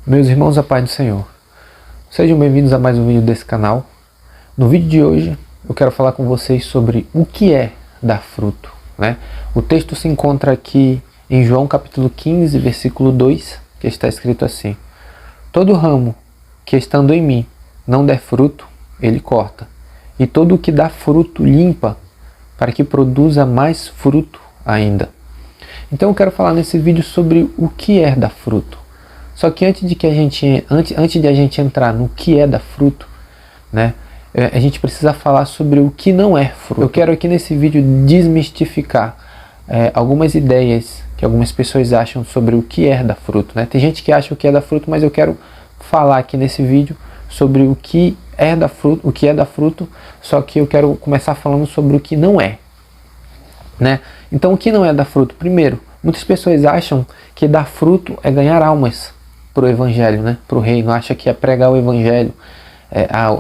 Meus irmãos, a paz do Senhor, sejam bem-vindos a mais um vídeo desse canal. No vídeo de hoje eu quero falar com vocês sobre o que é dar fruto, né? O texto se encontra aqui em João capítulo 15, versículo 2, que está escrito assim: todo ramo que estando em mim não der fruto, ele corta, e todo o que dá fruto limpa, para que produza mais fruto ainda. Então eu quero falar nesse vídeo sobre o que é dar fruto. Só que antes de a gente entrar no que é dar fruto, né, a gente precisa falar sobre o que não é fruto. Eu quero aqui nesse vídeo desmistificar algumas ideias que algumas pessoas acham sobre o que é dar fruto, né? Tem gente que acha o que é dar fruto, mas eu quero falar aqui nesse vídeo sobre o que é dar fruto, só que eu quero começar falando sobre o que não é, né? Então o que não é dar fruto? Primeiro, muitas pessoas acham que dar fruto é ganhar almas para o evangelho, né? Para o reino. Acha que é pregar o evangelho.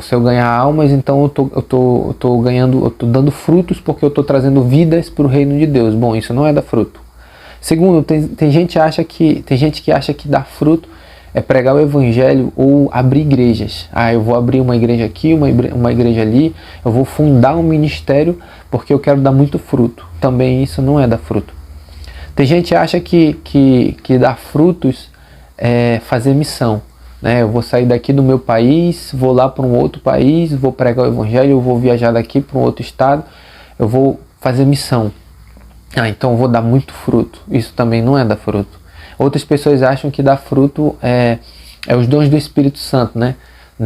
Se eu ganhar almas, então eu tô dando frutos porque eu estou trazendo vidas para o reino de Deus. Bom, isso não é dar fruto. Segundo, tem gente que acha que dar fruto é pregar o evangelho ou abrir igrejas. Eu vou abrir uma igreja aqui, uma igreja ali, eu vou fundar um ministério porque eu quero dar muito fruto. Também isso não é dar fruto. Tem gente que acha que dar frutos é fazer missão, né? Eu vou sair daqui do meu país, vou lá para um outro país, vou pregar o evangelho, eu vou viajar daqui para um outro estado, eu vou fazer missão. Então eu vou dar muito fruto. Isso também não é dar fruto. Outras pessoas acham que dar fruto é os dons do Espírito Santo, né?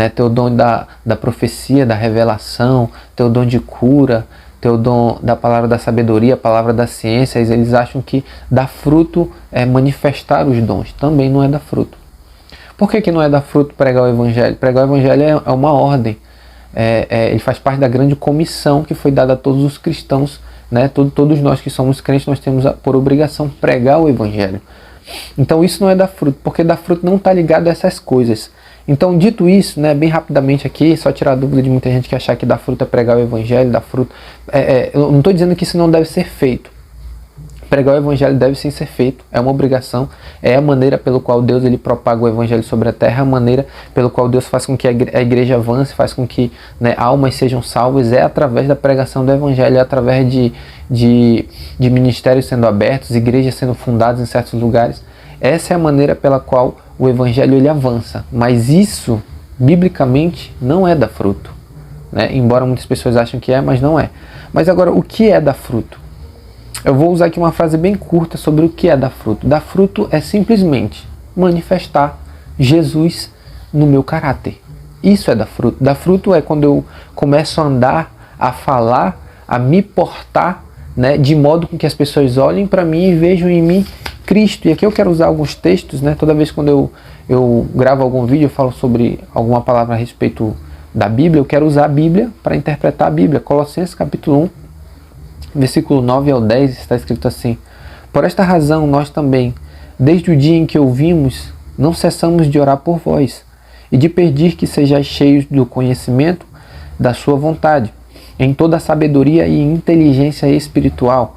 Ter o dom da profecia, da revelação, ter o dom de cura, ter o dom da palavra da sabedoria, a palavra da ciência. Eles acham que dar fruto é manifestar os dons. Também não é dar fruto. Por que não é dar fruto pregar o evangelho? Pregar o evangelho é uma ordem. Ele faz parte da grande comissão que foi dada a todos os cristãos, né? Todos nós que somos crentes, nós temos por obrigação pregar o evangelho. Então isso não é dar fruto, porque dar fruto não está ligado a essas coisas. Então, dito isso, né, bem rapidamente aqui, só tirar a dúvida de muita gente que achar que dar fruto é pregar o evangelho, dar fruto. Eu não estou dizendo que isso não deve ser feito. Pregar o evangelho deve sim ser feito, é uma obrigação, é a maneira pelo qual Deus ele propaga o evangelho sobre a terra, a maneira pelo qual Deus faz com que a igreja avance, faz com que, né, almas sejam salvas, é através da pregação do evangelho, é através de ministérios sendo abertos, igrejas sendo fundadas em certos lugares. Essa é a maneira pela qual o evangelho ele avança, mas isso, biblicamente, não é dar fruto, né? Embora muitas pessoas achem que é, mas não é. Mas agora, o que é dar fruto? Eu vou usar aqui uma frase bem curta sobre o que é dar fruto. Dar fruto é simplesmente manifestar Jesus no meu caráter. Isso é dar fruto. Dar fruto é quando eu começo a andar, a falar, a me portar, né, de modo com que as pessoas olhem para mim e vejam em mim Cristo. E aqui eu quero usar alguns textos, né? Toda vez quando eu gravo algum vídeo, eu falo sobre alguma palavra a respeito da Bíblia, eu quero usar a Bíblia para interpretar a Bíblia. Colossenses capítulo 1, versículo 9 ao 10, está escrito assim: por esta razão nós também, desde o dia em que ouvimos, não cessamos de orar por vós, e de pedir que sejais cheios do conhecimento da sua vontade, em toda a sabedoria e inteligência espiritual,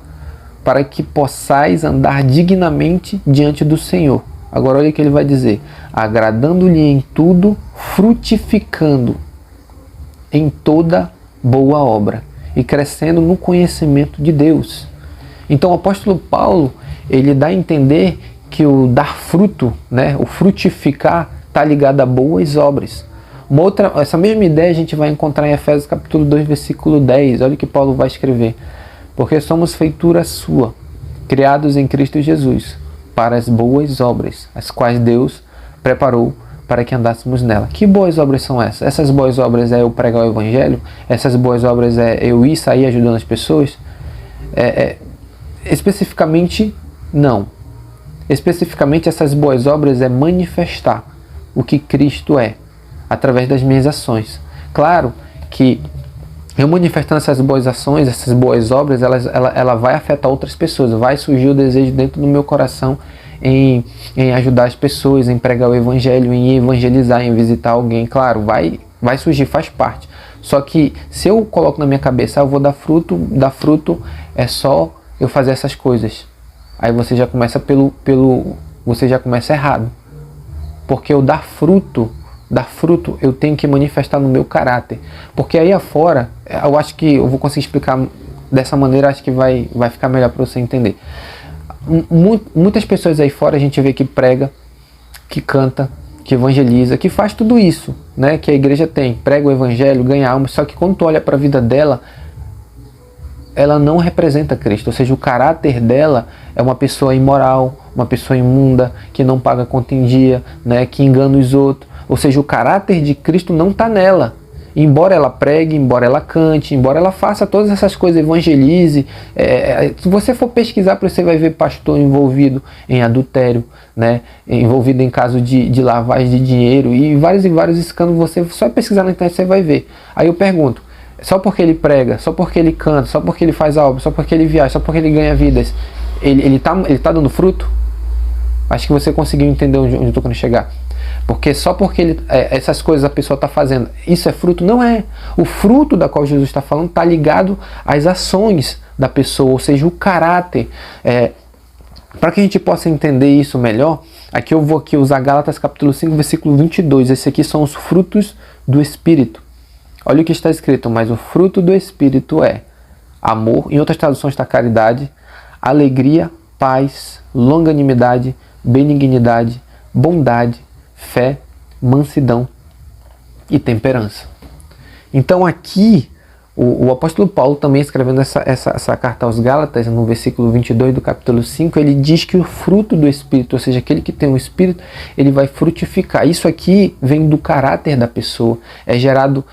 para que possais andar dignamente diante do Senhor. Agora olha o que ele vai dizer: agradando-lhe em tudo, frutificando em toda boa obra e crescendo no conhecimento de Deus. Então o apóstolo Paulo, ele dá a entender que o dar fruto, né, o frutificar, está ligado a boas obras. Essa mesma ideia a gente vai encontrar em Efésios capítulo 2, versículo 10. Olha o que Paulo vai escrever: porque somos feitura sua, criados em Cristo Jesus, para as boas obras, as quais Deus preparou para que andássemos nela. Que boas obras são essas? Essas boas obras é eu pregar o evangelho? Essas boas obras é eu ir sair ajudando as pessoas? Especificamente, não. Especificamente, essas boas obras é manifestar o que Cristo é, através das minhas ações. Claro que eu manifestando essas boas ações, essas boas obras, ela vai afetar outras pessoas. Vai surgir o desejo dentro do meu coração em ajudar as pessoas, em pregar o evangelho, em evangelizar, em visitar alguém. Claro, vai surgir, faz parte. Só que se eu coloco na minha cabeça, eu vou dar fruto é só eu fazer essas coisas. Aí você já começa você já começa errado. Porque o dar fruto eu tenho que manifestar no meu caráter. Porque aí afora, eu acho que eu vou conseguir explicar dessa maneira, acho que vai ficar melhor para você entender. Muitas pessoas aí fora a gente vê que prega, que canta, que evangeliza, que faz tudo isso, né, que a igreja tem, prega o evangelho, ganha alma, só que quando tu olha para a vida dela, ela não representa Cristo, ou seja, o caráter dela é uma pessoa imoral, uma pessoa imunda, que não paga conta em dia, né, que engana os outros, ou seja, o caráter de Cristo não está nela. Embora ela pregue, embora ela cante, embora ela faça todas essas coisas, evangelize, se você for pesquisar, você vai ver pastor envolvido em adultério, né, envolvido em caso de lavagem de dinheiro e vários escândalos. Você só pesquisar na internet você vai ver. Aí eu pergunto, só porque ele prega, só porque ele canta, só porque ele faz a obra, só porque ele viaja, só porque ele ganha vidas, ele tá dando fruto? Acho que você conseguiu entender onde eu estou querendo chegar. Porque só porque essas coisas a pessoa está fazendo, isso é fruto? Não é. O fruto da qual Jesus está falando está ligado às ações da pessoa, ou seja, o caráter. Para que a gente possa entender isso melhor, aqui eu vou usar Gálatas capítulo 5, versículo 22. Esses aqui são os frutos do Espírito. Olha o que está escrito, mas o fruto do Espírito é amor, em outras traduções está caridade, alegria, paz, longanimidade, benignidade, bondade, fé, mansidão e temperança. Então aqui, o apóstolo Paulo também escrevendo essa carta aos Gálatas, no versículo 22 do capítulo 5, ele diz que o fruto do Espírito, ou seja, aquele que tem o Espírito, ele vai frutificar. Isso aqui vem do caráter da pessoa, é gerado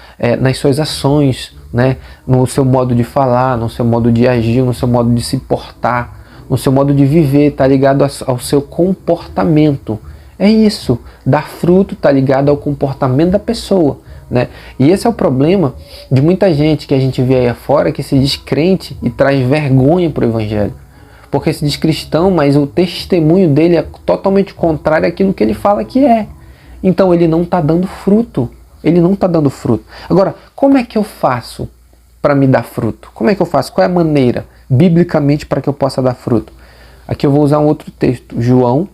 nas suas ações, né? No seu modo de falar, no seu modo de agir, no seu modo de se portar, no seu modo de viver, está ligado ao seu comportamento. É isso, dar fruto está ligado ao comportamento da pessoa, né? E esse é o problema de muita gente que a gente vê aí afora, que se diz crente e traz vergonha para o evangelho. Porque se diz cristão, mas o testemunho dele é totalmente contrário àquilo que ele fala que é. Então ele não está dando fruto, ele não está dando fruto. Agora, como é que eu faço para me dar fruto? Como é que eu faço? Qual é a maneira, biblicamente, para que eu possa dar fruto? Aqui eu vou usar um outro texto, João,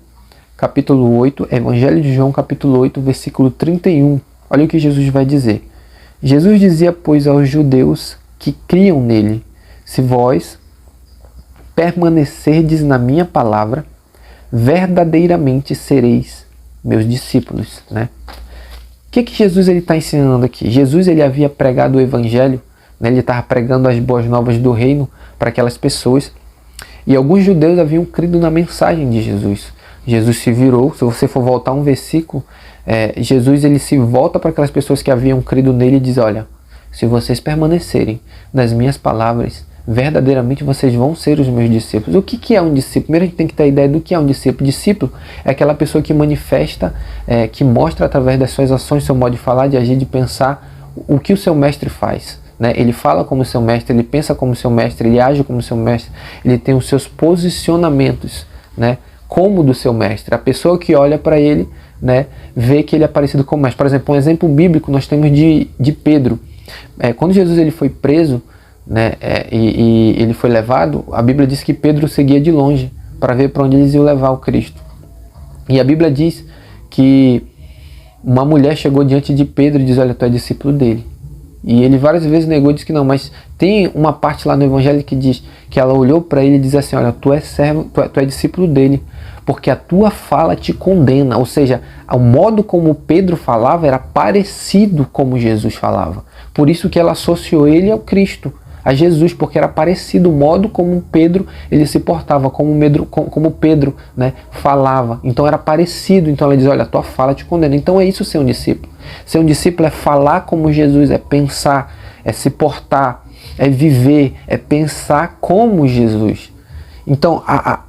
capítulo 8, Evangelho de João, capítulo 8, versículo 31. Olha o que Jesus vai dizer. Jesus dizia, pois, aos judeus que criam nele, se vós permanecerdes na minha palavra, verdadeiramente sereis meus discípulos, né? O que Jesus está ensinando aqui? Jesus ele havia pregado o Evangelho, né? Ele estava pregando as boas novas do reino para aquelas pessoas, e alguns judeus haviam crido na mensagem de Jesus. Jesus se virou, se você for voltar um versículo, Jesus ele se volta para aquelas pessoas que haviam crido nele e diz, olha, se vocês permanecerem nas minhas palavras, verdadeiramente vocês vão ser os meus discípulos. O que é um discípulo? Primeiro a gente tem que ter a ideia do que é um discípulo. Discípulo é aquela pessoa que manifesta, que mostra através das suas ações, seu modo de falar, de agir, de pensar, o que o seu mestre faz. Né? Ele fala como seu mestre, ele pensa como seu mestre, ele age como seu mestre, ele tem os seus posicionamentos, né? Como do seu mestre. A pessoa que olha para ele, né, vê que ele é parecido com o mestre. Por exemplo, um exemplo bíblico nós temos de Pedro. Quando Jesus ele foi preso, né, e ele foi levado, a Bíblia diz que Pedro seguia de longe para ver para onde eles iam levar o Cristo. E a Bíblia diz que uma mulher chegou diante de Pedro e diz, olha, tu é discípulo dele. E ele várias vezes negou e disse que não, mas tem uma parte lá no Evangelho que diz que ela olhou para ele e diz assim, olha, tu é servo, tu é discípulo dele, porque a tua fala te condena. Ou seja, o modo como Pedro falava era parecido como Jesus falava. Por isso que ela associou ele ao Cristo, a Jesus, porque era parecido o modo como Pedro ele se portava, como Pedro, né, falava. Então era parecido. Então ela diz, olha, a tua fala te condena. Então é isso ser um discípulo. Ser um discípulo é falar como Jesus, é pensar, é se portar, é viver, é pensar como Jesus. Então,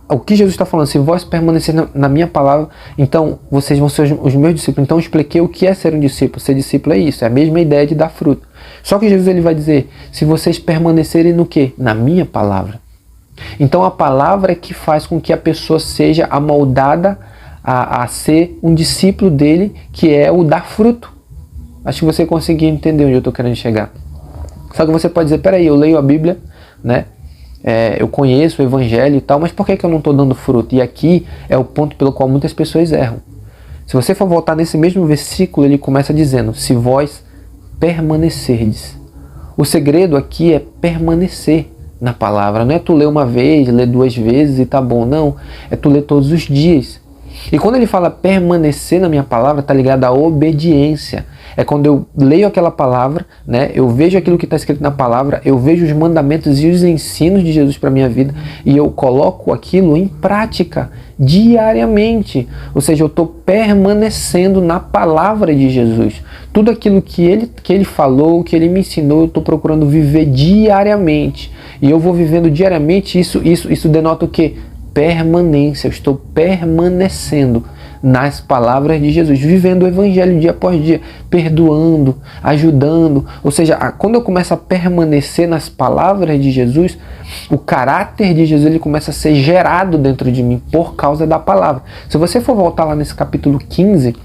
o que Jesus está falando, se vós permanecerem na minha palavra, então vocês vão ser os meus discípulos. Então eu expliquei o que é ser um discípulo. Ser discípulo é isso, é a mesma ideia de dar fruto. Só que Jesus ele vai dizer, se vocês permanecerem no quê? Na minha palavra. Então a palavra é que faz com que a pessoa seja amoldada a ser um discípulo dele, que é o dar fruto. Acho que você conseguiu entender onde eu estou querendo chegar. Só que você pode dizer, peraí, eu leio a Bíblia, né? Eu conheço o Evangelho e tal, mas por que eu não estou dando fruto? E aqui é o ponto pelo qual muitas pessoas erram. Se você for voltar nesse mesmo versículo, ele começa dizendo, se vós permanecerdes. O segredo aqui é permanecer na palavra. Não é tu ler uma vez, ler 2 vezes e tá bom. Não, é tu ler todos os dias. E quando ele fala permanecer na minha palavra, tá ligado à obediência. É quando eu leio aquela palavra, né? Eu vejo aquilo que está escrito na palavra, eu vejo os mandamentos e os ensinos de Jesus para minha vida e eu coloco aquilo em prática diariamente. Ou seja, eu estou permanecendo na palavra de Jesus. Tudo aquilo que ele falou, que ele me ensinou, eu estou procurando viver diariamente. E eu vou vivendo diariamente, isso denota o quê? Permanência. Eu estou permanecendo nas palavras de Jesus, vivendo o evangelho dia após dia, perdoando, ajudando. Ou seja, quando eu começo a permanecer nas palavras de Jesus, o caráter de Jesus ele começa a ser gerado dentro de mim por causa da palavra. Se você for voltar lá nesse capítulo 15,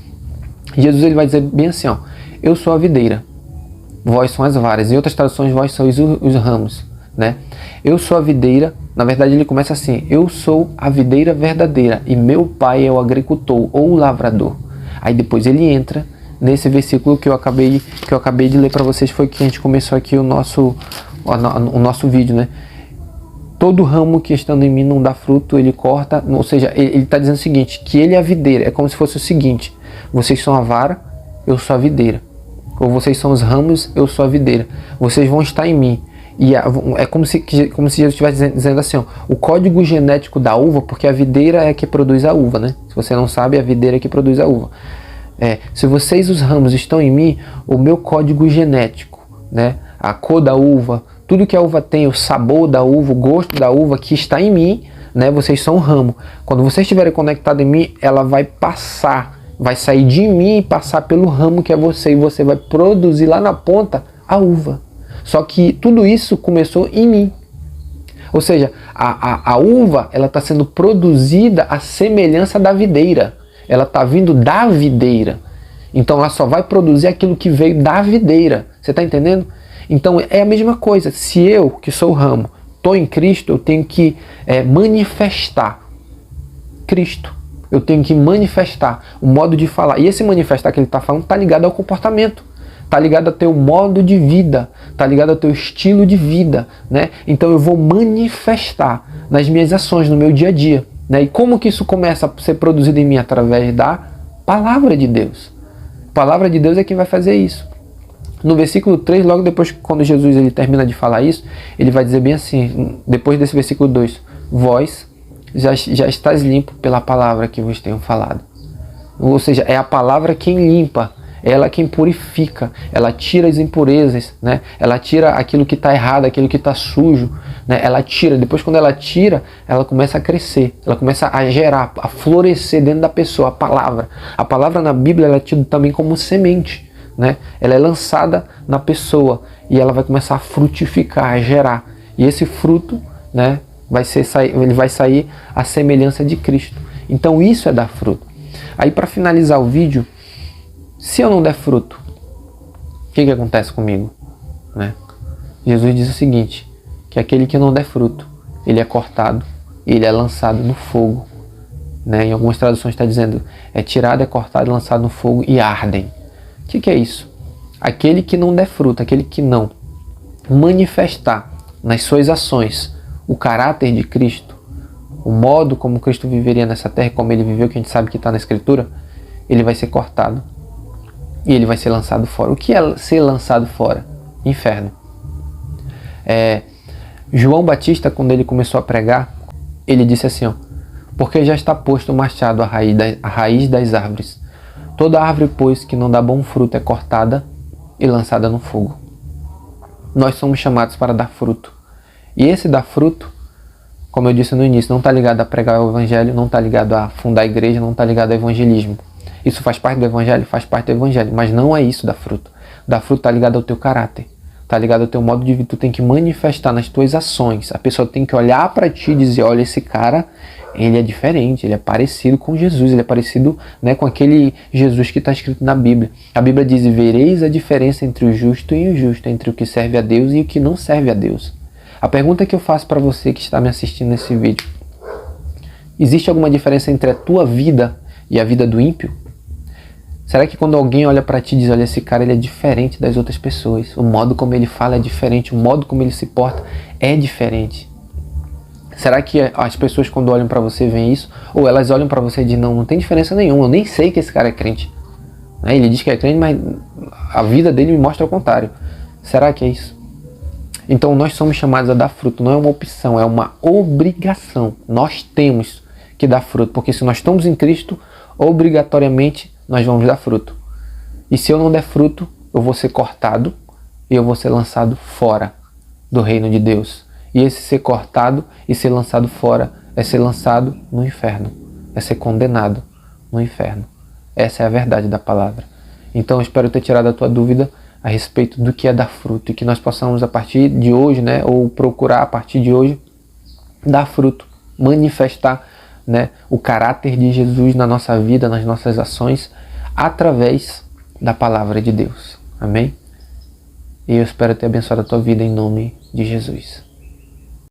Jesus ele vai dizer bem assim, ó, eu sou a videira, vós são as varas. Em outras traduções, vós sois os ramos, né? Eu sou a videira. Na verdade ele começa assim, eu sou a videira verdadeira e meu pai é o agricultor ou o lavrador. Aí depois ele entra nesse versículo que eu acabei de ler para vocês, foi que a gente começou aqui o nosso vídeo, né? Todo ramo que estando em mim não dá fruto, ele corta. Ou seja, ele está dizendo o seguinte, que ele é a videira. É como se fosse o seguinte, vocês são a vara, eu sou a videira. Ou vocês são os ramos, eu sou a videira. Vocês vão estar em mim. E é como se Jesus estivesse dizendo assim, ó, o código genético da uva, porque a videira é que produz a uva, né? Se você não sabe, a videira é que produz a uva. Se vocês, os ramos, estão em mim, o meu código genético, né? A cor da uva, tudo que a uva tem, o sabor da uva, o gosto da uva que está em mim, né? Vocês são um ramo. Quando vocês estiverem conectados em mim, ela vai passar, vai sair de mim e passar pelo ramo que é você, e você vai produzir lá na ponta a uva. Só que tudo isso começou em mim. Ou seja, a uva ela está sendo produzida à semelhança da videira. Ela está vindo da videira. Então ela só vai produzir aquilo que veio da videira. Você está entendendo? Então é a mesma coisa. Se eu, que sou o ramo, estou em Cristo, eu tenho que manifestar Cristo. Eu tenho que manifestar o modo de falar. E esse manifestar que ele está falando está ligado ao comportamento. Está ligado ao teu modo de vida, está ligado ao teu estilo de vida, né? Então eu vou manifestar nas minhas ações, no meu dia a dia, né? E como que isso começa a ser produzido em mim? Através da palavra de Deus. A palavra de Deus é quem vai fazer isso. No versículo 3, logo depois, quando Jesus ele termina de falar isso, ele vai dizer bem assim, depois desse versículo 2, vós já estáis limpo pela palavra que vos tenho falado. Ou seja, é a palavra quem limpa, ela quem purifica, ela tira as impurezas, né? Ela tira aquilo que está errado, aquilo que está sujo, né? Ela tira, depois quando ela tira, ela começa a crescer, ela começa a gerar, a florescer dentro da pessoa, a palavra. A palavra na Bíblia ela é tida também como semente, né? Ela é lançada na pessoa e ela vai começar a frutificar, a gerar. E esse fruto, né, ele vai sair à semelhança de Cristo. Então isso é dar fruto. Aí para finalizar o vídeo, se eu não der fruto, o que acontece comigo? Né? Jesus diz o seguinte, que aquele que não der fruto, ele é cortado, ele é lançado no fogo. Né? Em algumas traduções está dizendo, é tirado, é cortado, é lançado no fogo e ardem. O que é isso? Aquele que não der fruto, aquele que não manifestar nas suas ações o caráter de Cristo, o modo como Cristo viveria nessa terra, como ele viveu, que a gente sabe que está na Escritura, ele vai ser cortado. E ele vai ser lançado fora. O que é ser lançado fora? Inferno. João Batista, quando ele começou a pregar, ele disse assim, ó, porque já está posto o machado à raiz das árvores. Toda árvore, pois, que não dá bom fruto é cortada e lançada no fogo. Nós somos chamados para dar fruto. E esse dar fruto, como eu disse no início, não está ligado a pregar o evangelho, não está ligado a fundar a igreja, não está ligado ao evangelismo. Isso faz parte do evangelho? Faz parte do evangelho, mas não é isso dar fruto. Dar fruto está ligado ao teu caráter, está ligado ao teu modo de vida, tu tem que manifestar nas tuas ações. A pessoa tem que olhar para ti e dizer, olha, esse cara, ele é diferente, ele é parecido com Jesus, ele é parecido, né, com aquele Jesus que está escrito na Bíblia. A Bíblia diz, vereis a diferença entre o justo e o injusto, entre o que serve a Deus e o que não serve a Deus. A pergunta que eu faço para você que está me assistindo nesse vídeo, existe alguma diferença entre a tua vida e a vida do ímpio? Será que quando alguém olha para ti e diz, olha, esse cara ele é diferente das outras pessoas, o modo como ele fala é diferente, o modo como ele se porta é diferente? Será que as pessoas quando olham para você veem isso? Ou elas olham para você e dizem, não tem diferença nenhuma, eu nem sei que esse cara é crente. Ele diz que é crente, mas a vida dele me mostra o contrário. Será que é isso? Então nós somos chamados a dar fruto, não é uma opção, é uma obrigação. Nós temos que dar fruto, porque se nós estamos em Cristo, obrigatoriamente nós vamos dar fruto. E se eu não der fruto, eu vou ser cortado e eu vou ser lançado fora do reino de Deus. E esse ser cortado e ser lançado fora é ser lançado no inferno, é ser condenado no inferno. Essa é a verdade da palavra. Então eu espero ter tirado a tua dúvida a respeito do que é dar fruto e que nós possamos a partir de hoje, né, ou procurar a partir de hoje, dar fruto, manifestar, né, o caráter de Jesus na nossa vida, nas nossas ações, através da palavra de Deus. Amém? E eu espero ter abençoado a tua vida em nome de Jesus.